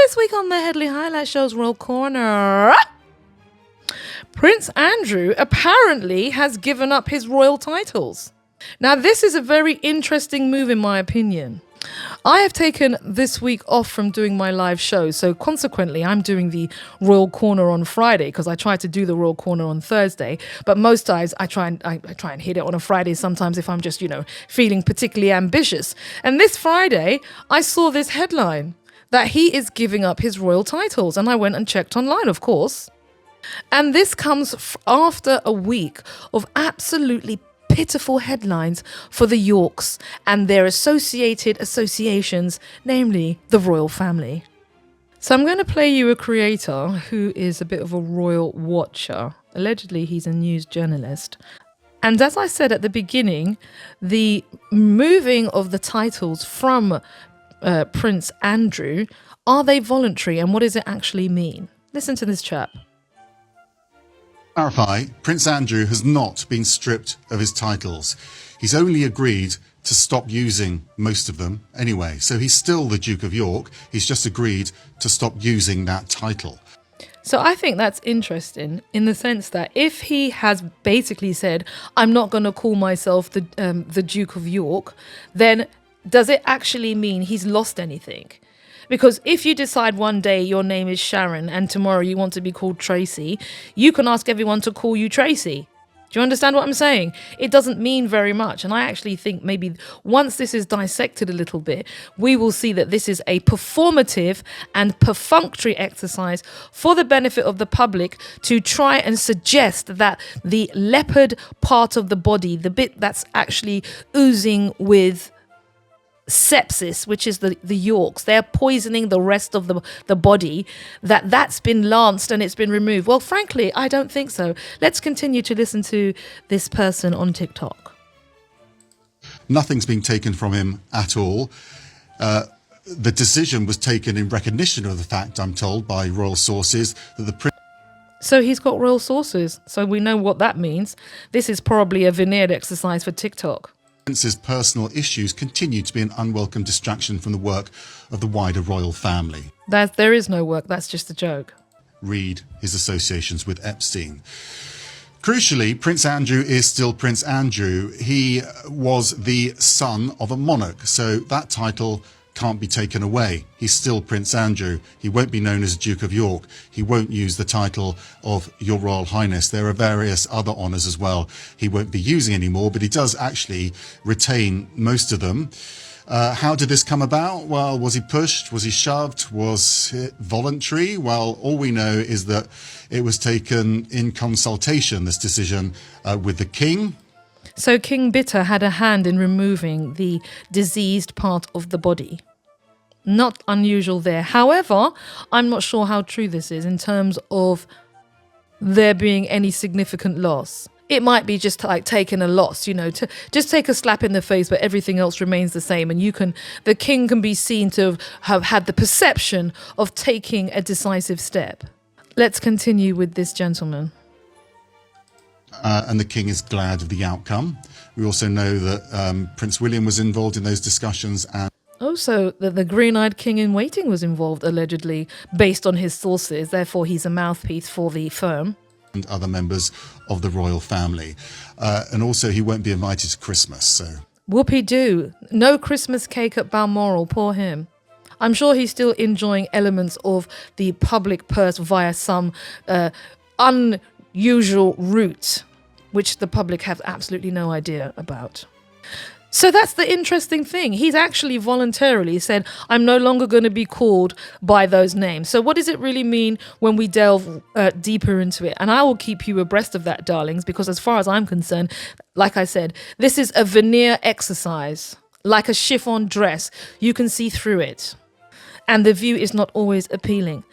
this week on the Headley Highlight Show's Royal Corner, Prince Andrew apparently has given up his royal titles. Now, this is a very interesting move in my opinion. I have taken this week off from doing my live show, so consequently I'm doing the Royal Corner on Friday because I try to do the Royal Corner on Thursday, but most times I try and hit it on a Friday sometimes if I'm just, feeling particularly ambitious. And this Friday I saw this headline that he is giving up his royal titles, and I went and checked online, of course. And this comes after a week of absolutely pitiful headlines for the Yorks and their associated associations, namely the royal family. So I'm going to play you a creator who is a bit of a royal watcher. Allegedly, he's a news journalist. And as I said at the beginning, the moving of the titles from Prince Andrew, are they voluntary, and what does it actually mean? Listen to this chap. Clarify, Prince Andrew has not been stripped of his titles. He's only agreed to stop using most of them anyway. So he's still the Duke of York. He's just agreed to stop using that title. So I think that's interesting in the sense that if he has basically said, I'm not going to call myself the Duke of York, then does it actually mean he's lost anything? Because if you decide one day your name is Sharon and tomorrow you want to be called Tracy, you can ask everyone to call you Tracy. Do you understand what I'm saying? It doesn't mean very much. And I actually think maybe once this is dissected a little bit, we will see that this is a performative and perfunctory exercise for the benefit of the public to try and suggest that the leopard part of the body, the bit that's actually oozing with sepsis, which is the Yorks, they're poisoning the rest of the body, that's been lanced and it's been removed. Well, frankly, I don't think so. Let's continue to listen to this person on TikTok. Nothing's been taken from him at all. The decision was taken in recognition of the fact, I'm told, by royal sources, that the prince... So he's got royal sources, so we know what that means. This is probably a veneered exercise for TikTok. Prince's personal issues continue to be an unwelcome distraction from the work of the wider royal family. There is no work, that's just a joke. Read his associations with Epstein. Crucially, Prince Andrew is still Prince Andrew. He was the son of a monarch, so that title can't be taken away. He's still Prince Andrew. He won't be known as Duke of York. He won't use the title of Your Royal Highness. There are various other honours as well he won't be using anymore, but he does actually retain most of them. How did this come about? Well, was he pushed? Was he shoved? Was it voluntary? Well, all we know is that it was taken in consultation, this decision, with the king. So King Bitter had a hand in removing the diseased part of the body. Not unusual there. However, I'm not sure how true this is in terms of there being any significant loss. It might be just like taking a loss, to just take a slap in the face, but everything else remains the same. And the king can be seen to have had the perception of taking a decisive step. Let's continue with this gentleman. And the king is glad of the outcome. We also know that Prince William was involved in those discussions. And also, that the green-eyed king-in-waiting was involved, allegedly, based on his sources. Therefore, he's a mouthpiece for the firm. And other members of the royal family. And also, he won't be invited to Christmas. So Whoopie-doo. No Christmas cake at Balmoral, poor him. I'm sure he's still enjoying elements of the public purse via some unusual route, which the public have absolutely no idea about. So that's the interesting thing. He's actually voluntarily said, I'm no longer going to be called by those names. So what does it really mean when we delve deeper into it? And I will keep you abreast of that, darlings, because as far as I'm concerned, like I said, this is a veneer exercise, like a chiffon dress. You can see through it. And the view is not always appealing.